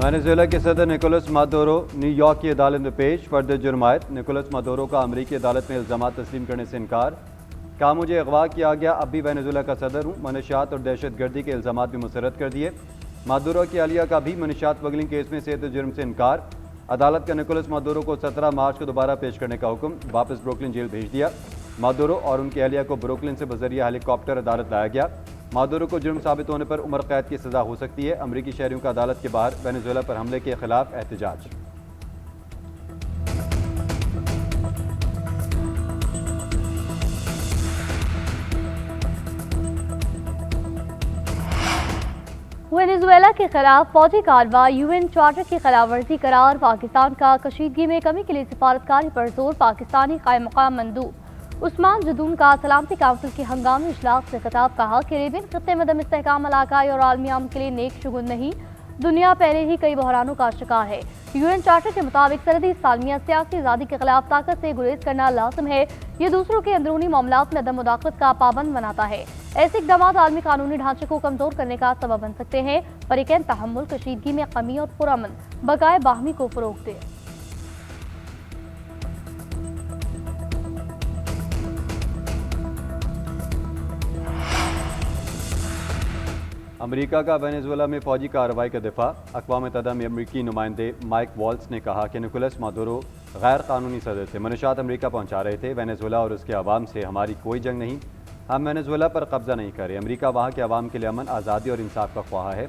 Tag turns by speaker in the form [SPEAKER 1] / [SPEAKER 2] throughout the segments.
[SPEAKER 1] Venezuela के सदर Nicolas Maduro New York की अदालत में पेश। फर्द जुर्मायत निकोलस मादुरो का अमरीकी अदालत में इल्जाम तस्लीम करने से इनकार। कहा, मुझे अगवा किया गया, अब भी वेनेजुएला का सदर हूँ। मनशियात और दहशत गर्दी के इल्जाम भी मुस्तरद कर दिए। मादुरो की अहलिया का भी मनशियात स्मगलिंग केस में सेहत जुर्म से इनकार। अदालत का निकोलस मादुरो को 17 मार्च को दोबारा पेश करने का हुक्म। वापस ब्रुकलिन जेल भेज दिया। मादुरो और उनकी अहलिया को ब्रुकलिन से बजरिया हेलीकॉप्टर अदालत लाया गया। मादुरो को जुर्म साबित होने पर उम्र कैद की सजा हो सकती है। अमरीकी शहरियों का अदालत के बाहर वेनेजुएला पर हमले के खिलाफ एहतजाज।
[SPEAKER 2] वेनेजुएला के खिलाफ फौजी कार्रवाई, यूएन चार्टर की खिलाफ वर्जी करार। पाकिस्तान का कशीदगी में कमी के लिए सिफारतकारी पर जोर। पाकिस्तानी कायम मकाम मंदूब उस्मान जदून का सलामती काउंसिल के हंगामी इजलास से खिताब। कहा, कैरेबियन खत्ते में अदम इस्तेहकाम इलाकाई और आलमी अमन के लिए नेक शुगुन नहीं। दुनिया पहले ही कई बहरानों का शिकार है। यूएन चार्टर के मुताबिक सरहदी सालमिया सियासी आज़ादी के खिलाफ ताकत से गुरेज करना लाजिम है। ये दूसरों के अंदरूनी मामलात में अदम मुदाखलत का पाबंद बनाता है। ऐसे इकदाम आलमी कानूनी ढांचे को कमजोर करने का सबब बन सकते हैं। फरीकैन तहम्मुल, कशीदगी में कमी और पुरअमन बकाए बाहमी को फरोग दे।
[SPEAKER 1] अमेरिका का वेनेजुएला में फौजी कार्रवाई का दिफा। अक़वाम मुत्तहिदा में अमरीकी नुमाइंदे माइक वॉल्स ने कहा कि निकोलस मादुरो गैर कानूनी सदर थे, मनशात अमरीका पहुंचा रहे थे। वेनेजुएला और उसके अवाम से हमारी कोई जंग नहीं। हम वेनेजुएला पर कब्जा नहीं कर रहे। अमरीका वहाँ के अवाम के लिए अमन, आज़ादी और इंसाफ का ख्वाह है।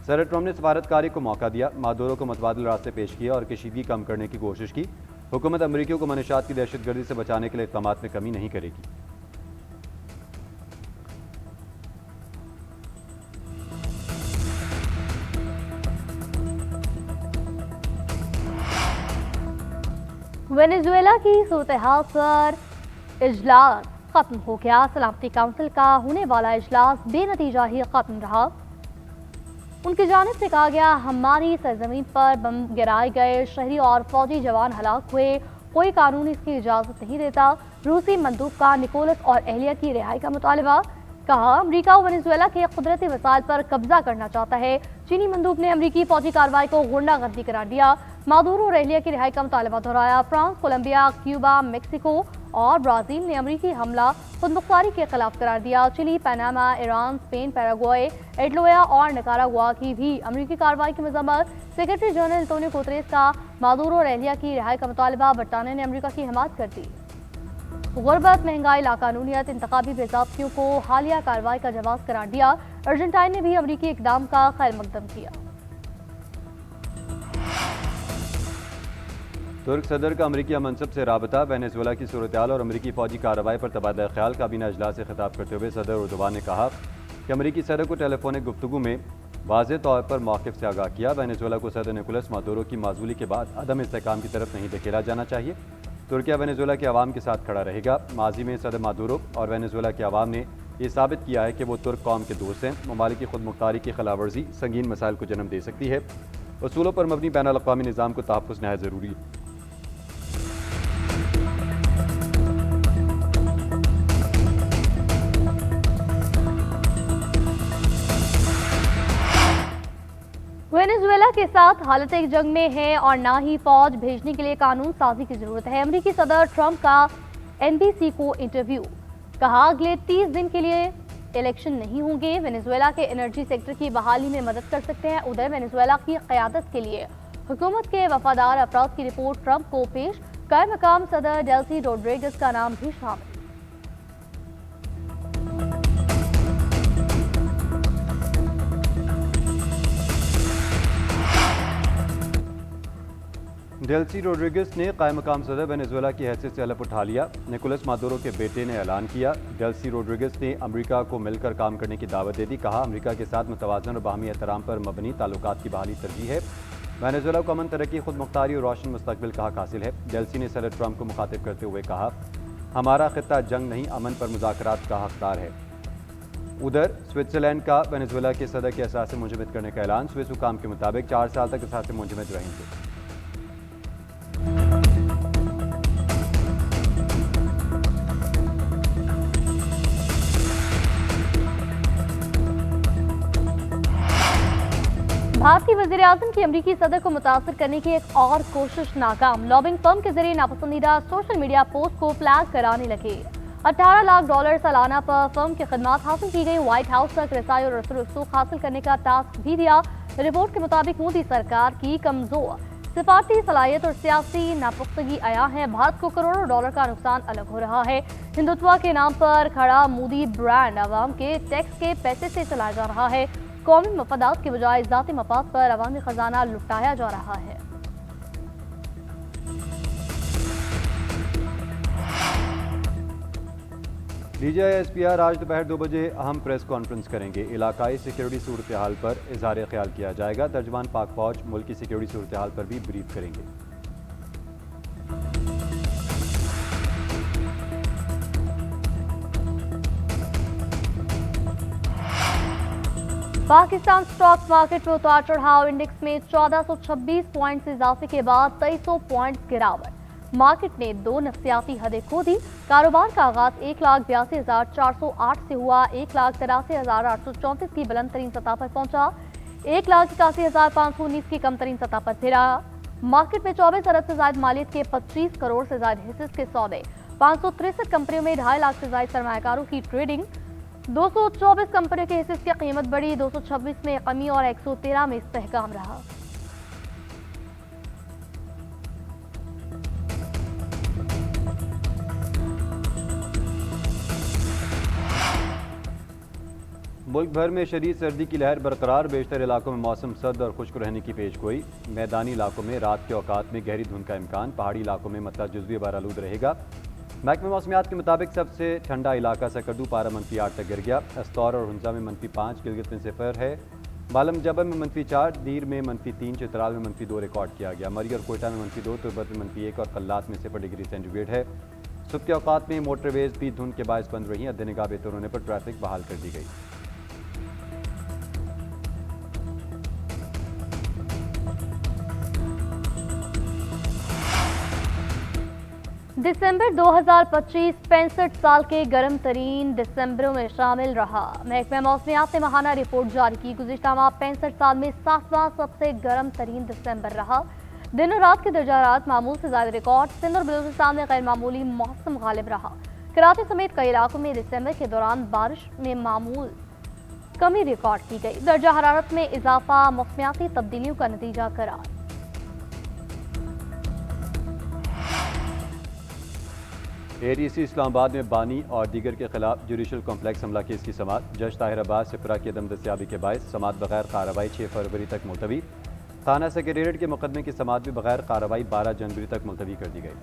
[SPEAKER 1] सदर ट्रम्प ने सफारतकारी को मौका दिया, मादुरो को मुतबादिल रास्ते पेश किया और कशीदगी कम करने की कोशिश की। हुकूमत अमरीकियों को मनशात की दहशत गर्दी से बचाने के लिए इक़दामात में कमी नहीं करेगी।
[SPEAKER 2] वेनेजुएला की सूरत हाल पर इजलास खत्म हो गया। सलामती काउंसिल का होने वाला इजलास बेनतीजा ही खत्म रहा। उनकी जानिब से कहा गया, हमारी सरजमीन पर बम गिराए गए, शहरी और फौजी जवान हलाक हुए, कोई कानून इसकी इजाजत नहीं देता। रूसी मंदूब का निकोलस और एहलिया की रिहाई का मुतालबा। कहा, अमरीका वेनेजुएला के कुदरती वसाइल पर कब्जा करना चाहता है। चीनी मंदूब ने अमरीकी फौजी कार्रवाई को गुंडागर्दी करार दिया। मादुरो और एहलिया की रिहाई का मुतालबा दोहराया। फ्रांस, कोलंबिया, क्यूबा, मेक्सिको और ब्राज़ील ने अमरीकी हमला खुदमुख्तारी के खिलाफ करार दिया। Chile, Panama, Iran, Spain, Paraguay, एडलोया और निकारागुआ की भी अमरीकी कार्रवाई की मजम्मत। सेक्रेटरी जनरल एंटोनियो गुतेरेस का मादुरो और एहलिया की रिहाई का मुतालबा। बरतानिया ने अमरीका की हिमायत कर दी। गुर्बत, महंगाई, लाकानूनियत, इंतखाबी बेज़ाब्तियों को हालिया कार्रवाई का जवाब करार दिया। अर्जेंटाइन ने भी अमरीकी इकदाम का खैर मकदम किया।
[SPEAKER 1] तुर्क सदर का अमरीकी मनसब से राबता। वेनेजुएला की सूरत हाल और अमरीकी फौजी कार्रवाई पर तबादला ख्याल काबीना अजलास से खिताब करते हुए सदर उर्दुबान ने कहा कि अमरीकी सदर को टेलीफोनिक गुफ्तगू में वाज़ेह तौर पर मौक़िफ़ से आगाह किया। वेनेजुएला को सदर निकोलस मादुरो की माजूली के बाद अदम इस्तेहकाम की तरफ नहीं धकेला जाना चाहिए। तुर्किया वेनेजुएला के अवाम के साथ खड़ा रहेगा। माजी में सदर मादुरो और वेनेजुएला के अवाम ने यह साबित किया है कि वो तुर्क कौम के दोस्त हैं। ममालिक की खुद मुख्तारी की खिलाफ वर्जी संगीन मसाइल को जन्म दे सकती है। उसूलों पर मबनी बैनुल अक़वामी निज़ाम को तहफ़्फ़ुज़ नहायत ज़रूरी है।
[SPEAKER 2] वेनेजुएला के साथ हालत एक जंग में है और ना ही फौज भेजने के लिए कानून साजी की जरूरत है। अमरीकी सदर ट्रंप का एनबीसी को इंटरव्यू। कहा, अगले 30 दिन के लिए इलेक्शन नहीं होंगे। वेनेजुएला के एनर्जी सेक्टर की बहाली में मदद कर सकते हैं। उधर वेनेजुएला की क़यादत के लिए हुकूमत के वफादार अफराद की रिपोर्ट ट्रंप को पेश। कायम मकाम सदर डेल्सी रोड्रिगेज का नाम भी शामिल।
[SPEAKER 1] डेल्सी रोड्रिगेज ने कायम मकाम सदर वेनेजुएला की हैसियत से हलफ उठा लिया। निकोलस मादुरो के बेटे ने ऐलान किया। डेल्सी रोड्रिगेज ने अमरीका को मिलकर काम करने की दावत दे दी। कहा, अमरीका के साथ मुतवाज़न और बाहमी एहतराम पर मबनी ताल्लुकात की बहाली तरजीह है। वेनेजुएला को अमन, तरक्की, खुद मुख्तारी और रोशन मुस्तकबिल का हक हासिल है। डेल्सी ने सदर ट्रंप को मुखातिब करते हुए कहा, हमारा खित्ता जंग नहीं, अमन पर मुज़ाकरात का हकदार है। उधर स्विट्ज़रलैंड का वेनेजुएला के सदर के असासे मुंजमद करने का ऐलान। स्विस हुकाम के मुताबिक 4 साल तक असासे मुंजमद रहेंगे।
[SPEAKER 2] भारत की वजीर आजम की अमरीकी सदर को मुतासर करने की एक और कोशिश नाकाम। लॉबिंग फर्म के जरिए नापसंदीदा सोशल मीडिया पोस्ट को फ्लैग कराने लगे। 18 लाख डॉलर सालाना पर फर्म की खदमात हासिल की गई। व्हाइट हाउस तक रसाई और रसूख हासिल करने का टास्क भी दिया। रिपोर्ट के मुताबिक मोदी सरकार की कमजोर सिफारती सलाहियत और सियासी नापुख्तगी आया है। भारत को करोड़ों डॉलर का नुकसान अलग हो रहा है। हिंदुत्व के नाम पर खड़ा मोदी ब्रांड आवाम के टैक्स के पैसे से चलाया जा रहा है। कौमी मफादात के बजाय ज़ाती मफाद पर अवामी खजाना लुटाया जा रहा है।
[SPEAKER 1] DGI-SPR आज दोपहर 2 बजे अहम प्रेस कॉन्फ्रेंस करेंगे। इलाकाई सिक्योरिटी सूरत हाल पर इजहार ख्याल किया जाएगा। तर्जमान पाक फौज मुल्क की सिक्योरिटी सूरत हाल पर भी ब्रीफ करेंगे।
[SPEAKER 2] पाकिस्तान स्टॉक मार्केट में उतार चढ़ाव। इंडेक्स में 1426 पॉइंट से इजाफे के बाद 2300 पॉइंट गिरावट। मार्केट ने 2 नफ्सियाती हदें खो दी। कारोबार का आगाज 1,82,408 से हुआ। 1,83,834 की बुलंद तरीन सतह पर पहुंचा। 1,81,519 की कम तरीन सतह पर फिरा। मार्केट में 24 अरब से ज्यादा मालियत के 25 करोड़ से ज्यादा हिस्से के सौदे। 563 कंपनियों में 2.5 लाख से ज्यादा सरमायाकारों की ट्रेडिंग। 224 कंपनियों के हिस्से की कीमत बढ़ी। 226 में कमी और 113 में इस्तेहकाम रहा।
[SPEAKER 1] मुल्क भर में शदीद सर्दी की लहर बरकरार। बेशतर इलाकों में मौसम सर्द और खुश्क रहने की पेश गोई। मैदानी इलाकों में रात के औकात में गहरी धुंध का इम्कान। पहाड़ी इलाकों में मतला जुज़वी बारालूद रहेगा। महकमे मौसमियात के मुताबिक सबसे ठंडा इलाका सकरदू पारा -8 तक गिर गया। अस्तौर और हुंजा में -5, गिलगित में 0 है। बालम जबल में -4, दीर में -3, चित्राल में -2 रिकॉर्ड किया गया। मरी और कोयटा में -2, तुर्बत में -1 और कल्लात में 0 डिग्री सेंटीग्रेड है। सुबह के औकात में मोटरवेज भी धुंध के बायस बंद रही। अद्दे-निगाह बेहतर होने पर ट्रैफिक बहाल कर दी गई।
[SPEAKER 2] दिसंबर 2025 65 साल के गर्म तरीन दिसंबरों में शामिल रहा। महकमा मौसमियात ने माहाना रिपोर्ट जारी की। गुज़िश्ता माह 65 साल में 7वां सबसे गर्म तरीन दिसंबर रहा। दिन और रात के दर्जात मामूल से ज्यादा रिकॉर्ड। सिंध और बलूचिस्तान में गैर मामूली मौसम गालिब रहा। कराची समेत कई इलाकों में दिसंबर के दौरान बारिश में मामूल कमी रिकॉर्ड की गई। दर्जा हरारत में इजाफा मौसमियाती तब्दीलियों का नतीजा करार।
[SPEAKER 1] ATC इस्लामाबाद में बानी और दीगर के खिलाफ जुडिशल कॉम्प्लेक्स हमला केस की समाअत। जज ताहिर अब्बास सिपरा की अदम दस्तियाबी के बायस समाअत बगैर कार्रवाई 6 फरवरी तक मुलतवी। थाना सेक्रेटेरिएट के मुकदमे की समाअत भी बगैर कार्रवाई 12 जनवरी तक मुलतवी कर दी गई।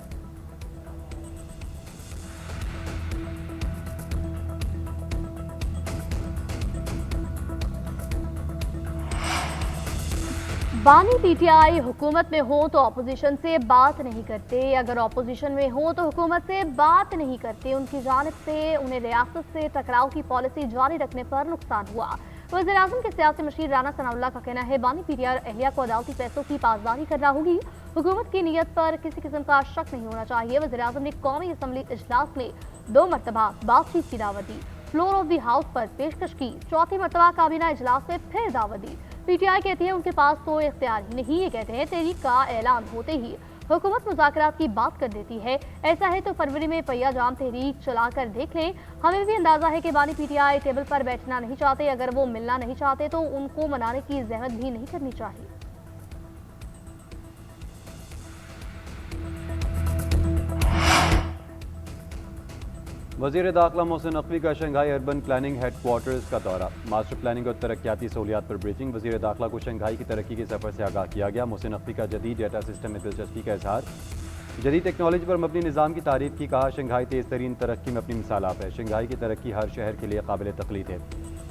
[SPEAKER 2] बानी PTI हुकूमत में हो तो अपोजिशन से बात नहीं करते, अगर अपोजिशन में हो तो हुकूमत से बात नहीं करते। उनकी जानिब से उन्हें रियासत से टकराव की पॉलिसी जारी रखने पर नुकसान हुआ। वज़ीर आज़म के सियासी मशीर राना सनाउल्लाह का कहना है बानी PTI और अहलिया को अदालती पैसों की पासदारी करना होगी। हुकूमत की नीयत पर किसी किस्म का शक नहीं होना चाहिए। वज़ीर आज़म ने कौमी असम्बली इजलास में 2 मरतबा बातचीत की दावत दी। फ्लोर ऑफ द हाउस पर पेशकश की। 4थी मरतबा काबीना इजलास में फिर दावत दी। PTI कहती है उनके पास तो इख्तियार ही नहीं। ये कहते हैं तहरीक का ऐलान होते ही हुकूमत मुज़ाकरात की बात कर देती है। ऐसा है तो फरवरी में पहिया जाम तहरीक चलाकर देख लें। हमें भी अंदाजा है कि बानी PTI टेबल पर बैठना नहीं चाहते। अगर वो मिलना नहीं चाहते तो उनको मनाने की जहमत भी नहीं करनी चाहिए।
[SPEAKER 1] वज़ीर दाखिला मोहसिन नकवी का शंघाई अर्बन प्लानिंग हेडक्वार्टर्स का दौरा। मास्टर प्लानिंग और तरक्याती सहूलियात पर ब्रीफिंग। वज़ीर दाखिला को शंघाई की तरक्की के सफ़र से आगाह किया गया। मोहसिन नकवी का जदीद डेटा सिस्टम में दिलचस्पी का इजहार। जदीद टेक्नोलॉजी पर मबनी निज़ाम की तारीफ की। कहा शंघाई तेज़ तरीन तरक्की में अपनी मिसाल आप है। शंघाई की तरक्की हर शहर के लिए काबिल तक़लीद है।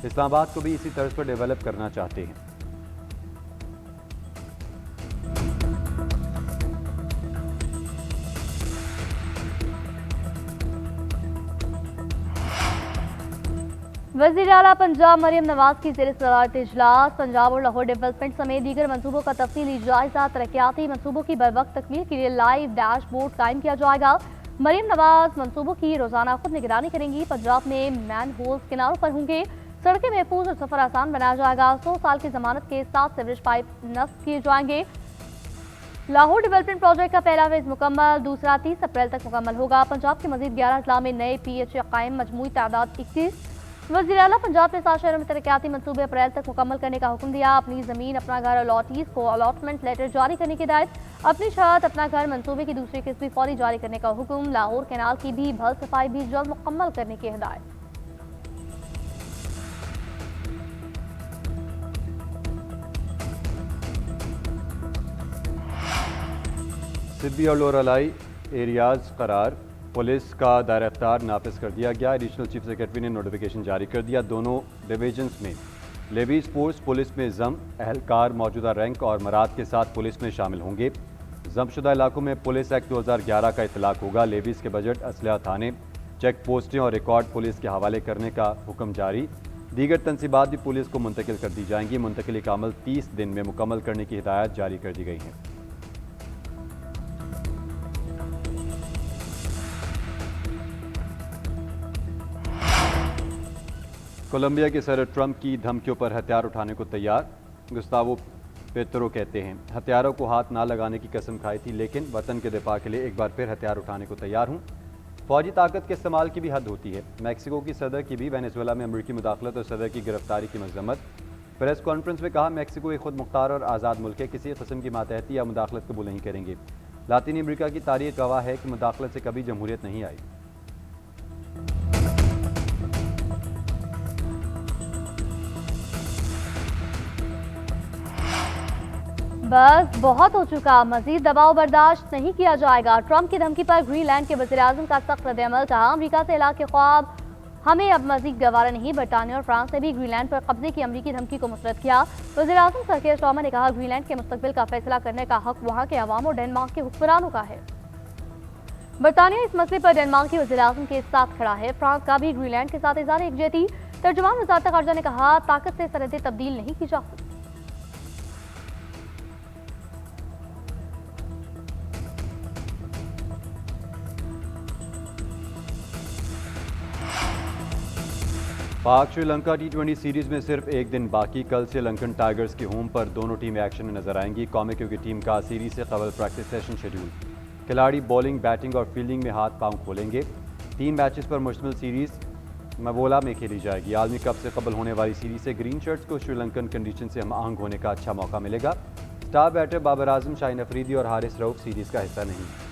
[SPEAKER 1] इस्लामाबाद को भी इसी तर्ज पर डेवलप करना चाहते हैं।
[SPEAKER 2] वज़ीर आला पंजाब मरियम नवाज की ज़ेर सदारत इजलास। पंजाब और लाहौर डेवलपमेंट समेत दीगर मनसूबों का तफसीली जायजा। तरक्याती मनसूबों की बरवक्त तकमील के लिए लाइव डैशबोर्ड कायम किया जाएगा। मरियम नवाज मनसूबों की रोजाना खुद निगरानी करेंगी। पंजाब में मैन होल्स किनारों पर होंगे। सड़कें महफूज और सफर आसान बनाया जाएगा। 100 साल की जमानत के 7 सीवरेज पाइप नस्ब किए जाएंगे। लाहौर डेवलपमेंट प्रोजेक्ट का पहला फेज मुकम्मल, दूसरा 30 अप्रैल तक मुकम्मल होगा। पंजाब के मजीद 11 अजला में नए PHA कायम, मजमूई तादाद 21। वज़ीर आला पंजाब ने 7 शहरों में तरक्याती मंसूबे अप्रैल तक मुकम्मल करने का हुक्म दिया। अपनी ज़मीन अपना घर अलॉटीज को अलॉटमेंट लेटर जारी करने की हिदायत। अपनी छत अपना घर मंसूबे की दूसरी किस्त भी फौरी जारी करने का हुक्म। लाहौर कैनाल की भी भल सफाई भी जल्द मुकम्मल करने की हिदायत।
[SPEAKER 1] सिब्बी और लोरालाई एरियाज करार पुलिस का दायरा इख्तियार नाफिज कर दिया गया। एडिशनल चीफ सेक्रेटरी ने नोटिफिकेशन जारी कर दिया। दोनों डिवीजन्स में लेवीज फोर्स पुलिस में जम एहलकार मौजूदा रैंक और मराद के साथ पुलिस में शामिल होंगे। जमशुदा इलाकों में पुलिस एक्ट 2011 का इतलाक होगा। लेवीज के बजट, असलहा थाने, चेक पोस्टें और रिकॉर्ड पुलिस के हवाले करने का हुक्म जारी। दीगर तनसीबात भी पुलिस को मुंतकिल कर दी जाएंगी। मुंतकिली का अमल 30 दिन में मुकम्मल करने की हिदायत जारी कर दी गई है। कोलंबिया के सदर ट्रंप की धमकियों पर हथियार उठाने को तैयार। गुस्तावो पेत्रो कहते हैं, हथियारों को हाथ ना लगाने की कसम खाई थी, लेकिन वतन के दिफा के लिए एक बार फिर हथियार उठाने को तैयार हूँ। फौजी ताकत के इस्तेमाल की भी हद होती है। मैक्सिको की सदर की भी वेनेजुएला में अमरीकी मुदाखलत और सदर की गिरफ्तारी की मजम्मत। प्रेस कॉन्फ्रेंस में कहा, मैक्सिको एक खुद मुख्तार और आज़ाद मुल्क है, किसी किस्म की मातहती या मुदाखलत कबूल नहीं करेंगे। लातीनी अमरीका की तारीख गवाह है कि मुदाखलत से कभी जमहूरियत नहीं आई।
[SPEAKER 2] बस बहुत हो चुका, मजीद दबाव बर्दाश्त नहीं किया जाएगा। ट्रंप की धमकी पर ग्रीनलैंड के वज़ीर-ए-आज़म का सख्त रद्द-ए-अमल। कहा, अमरीका से इलाके के ख्वाब हमें अब मजीद गवारा नहीं। बरतानिया और फ्रांस ने भी ग्रीनलैंड पर कब्जे की अमरीकी धमकी को मुस्तरद किया। वज़ीर-ए-आज़म सर कीर स्टारमर ने कहा, ग्रीनलैंड के मुस्तकबिल का फैसला करने का हक वहाँ के अवाम और डेनमार्क के हुक्मरानों का है। बरतानिया इस मसले पर डेनमार्क के वज़ीर-ए-आज़म के साथ खड़ा है। फ्रांस का भी ग्रीनलैंड के साथ इज़हार यकजहती। तर्जुमान वज़ारत ख़ारिजा ने कहा, ताकत से सरहदें तब्दील नहीं की जा सकती।
[SPEAKER 1] पाक श्रीलंका T20 सीरीज में सिर्फ एक दिन बाकी। कल से लंकन टाइगर्स के होम पर दोनों टीमें एक्शन में नजर आएंगी। कौमी क्रिकेट टीम का सीरीज से कबल प्रैक्टिस सेशन शेड्यूल। खिलाड़ी बॉलिंग, बैटिंग और फील्डिंग में हाथ पांव खोलेंगे। 3 मैचेस पर मुश्तमिल सीरीज मवोला में खेली जाएगी। आलमी कप से कबल होने वाली सीरीज से ग्रीन शर्ट्स को श्रीलंकन कंडीशन से हम आहंग होने का अच्छा मौका मिलेगा। स्टार बैटर बाबर आजम, शाहीन अफरीदी और हारिस रऊफ सीरीज का हिस्सा नहीं।